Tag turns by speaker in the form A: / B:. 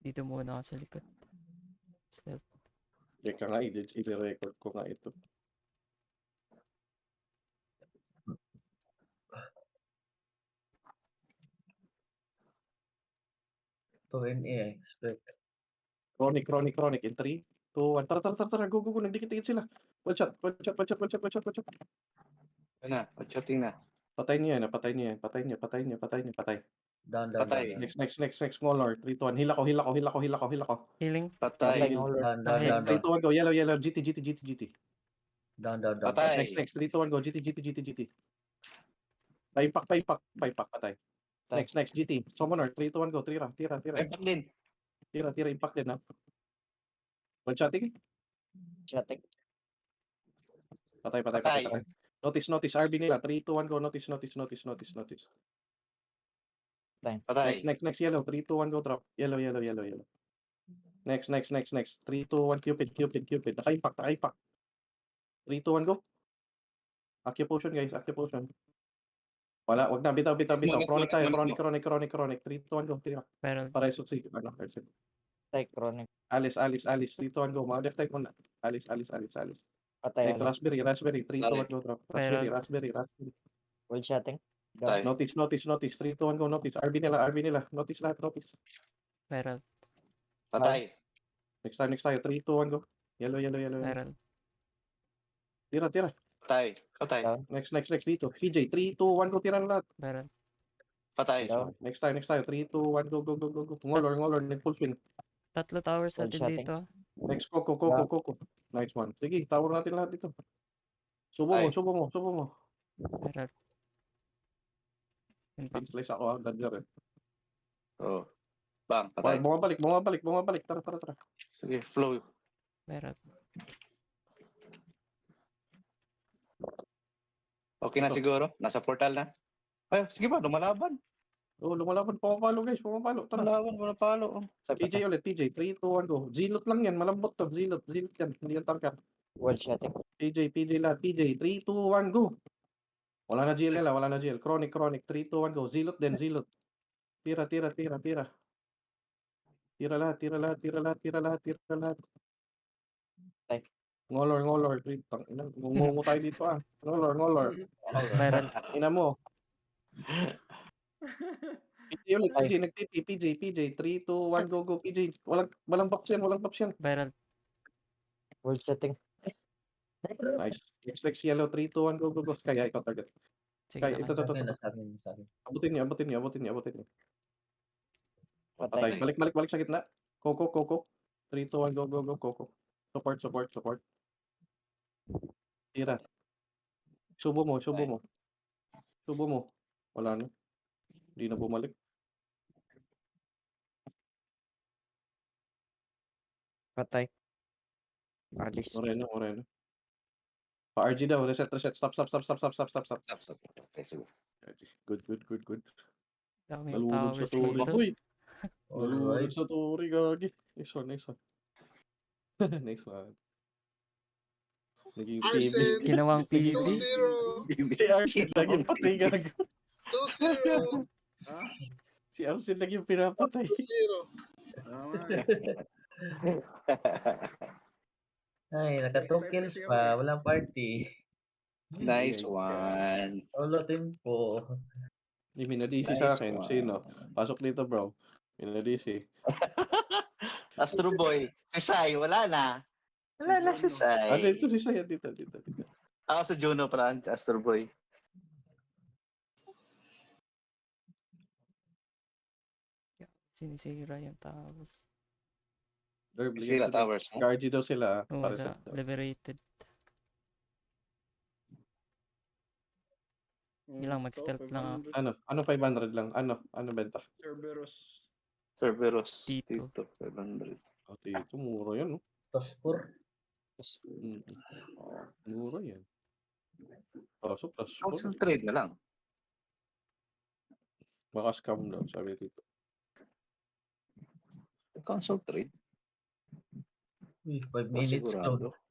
A: Dito muna ako sa likod. Stealth.
B: Teka nga, i-record ko nga ito.
C: To NA, expect.
B: Chronic. In 3, 2, 1. Tara. Go. Nagdikit-dikit sila. One shot.
D: Ano? Shooting na.
B: Patay niya. Patay.
C: Down.
D: Patay.
B: Next. Ngolor. 3, 2, 1. Hila ko.
A: Healing.
D: Patay.
C: Down.
B: 3, 2, 1, go. Yellow. GT.
C: Down.
D: Patay.
B: Next. 3, 2, 1, go. GT. Paipak. Patay. Next. GT. Summoner. 3, 2, 1, go. Tira.
D: Impact din.
B: Tira. Impact din, ha. One shotting.
E: Chatik.
B: Patay.
D: Patay.
B: Notice. RB nila. 3, 2, 1, go. Notice.
D: Patay.
B: Next. Yellow. 3, 2, 1, go. Drop. Yellow. Next. 3, 2, 1, Cupid. Naka-impact. 3, 2, 1, go. Acupotion, guys. Wala, wag na. Bitaw. Chronic tayo. Chronic. 3, 2, 1, go. Tira.
A: Pero
B: Pareso si, Hersen.
E: Tay, chronic.
B: Alice. 3, 2, 1, go. Mga left type muna. Alice.
E: Patay.
B: Next, Raspberry. 3, 2, 1, go. Drop. Raspberry.
E: Full shotting.
D: Patay.
B: Notice. 3, 2, 1, go. Notice. RB nila. Notice lahat.
A: Feral.
D: Patay.
B: Next tayo. 3, 2, 1, go. Yellow.
A: Feral.
B: Tira.
D: Patay.
B: Next. Dito. PJ. 3, 2, 1, go. Tira na lahat.
A: Feral.
D: Patay.
E: Down.
B: Next tayo. 3, 2, 1, go. Ngolor. Nag-full spin.
A: Tatlo towers
E: Full
A: natin
E: shotting.
A: dito.
B: Next, Coco. Nice one. Sige, tower natin lahat dito. Subo
D: Ay.
B: mo.
A: Feral. Impact.
B: Slice ako, ha. Dadjar, eh.
D: Oh. Bang. Patay.
B: Bumabalik. Tara.
D: Sige. Flow.
A: Feral.
D: Okay na siguro. Nasa portal na. Ay, sige ba? Lumalaban.
B: Oh, lumalaban. Pumapalo, guys. Tara.
D: Wala palo.
B: PJ ulit. 3, 2, 1, go. Zilot lang yan. Malambot to. Zilot yan. Hindi yan target.
E: Full shotting.
B: PJ lahat. 3, 2, 1, go. Wala na GL nila. Chronic. 3, 2, 1, go. Zilot din. Tira. Tira lahat.
E: Tay.
B: Ngolor. Ngumungo tayo dito, ah. Ngolor.
A: Feral.
B: Ina mo. PJ ulit.
E: Ay.
B: PJ. 3, 2, 1, go. PJ. Walang box yan.
A: Feral.
E: Full shotting.
B: Nice. Next yellow. 3, 2, 1, go. Sky, ikaw target.
A: Sige
B: Sky,
A: lang.
B: ito.
C: Sa akin.
B: Abutin niyo.
E: Patay.
B: Patay. Balik sa gitna. Coco. 3, 2, 1, go. Coco. Support. Tira. Subo mo. Wala na. Hindi na bumalik.
E: Patay. Alice.
B: Moreno. Pa-RG daw. Reset. Stop.
D: Stop. Okay, sige.
B: Good.
A: Daming
B: Nalulog sa
A: towers
B: turi.
A: dito.
B: Uy! Nalulog
C: Alright.
B: sa turi, gagi. Nice one. Nice one. Naging
F: Arsen.
B: PB.
A: Ginawang PB.
F: 2-0.
B: Si Arsen lagi patay, gago.
F: 2-0.
B: Si Arsen lagi pinapatay.
F: 2-0.
C: Ay, naka 2 kills pa. Walang party.
D: Nice one.
C: Solo team po.
B: May minadisi
D: Nice
B: sa akin.
D: one.
B: Sino? Pasok dito, bro. Minadisi.
D: Astro Boy. Si Sai, wala na. Wala na si Sai.
B: Ito si Saya dito.
D: Ako sa Juno pala, si Astro Boy.
A: Sinisira yung towers.
D: Sila towers mo.
B: Guardy daw sila.
A: Oo,
B: Para
A: sa
B: sa...
A: liberated. Hindi lang, mag-stealth lang ako.
B: Ano 500 lang? Ano benta?
D: Cerberus.
A: Tito.
D: 500.
B: Ito, mura yan, no?
C: Tospor.
B: Mura yan. Pasok,
D: Council trade na lang.
B: Baka scam daw, sabi dito.
D: Council trade.
C: Uy, 5 minutes
D: Sigurado.
C: cloud.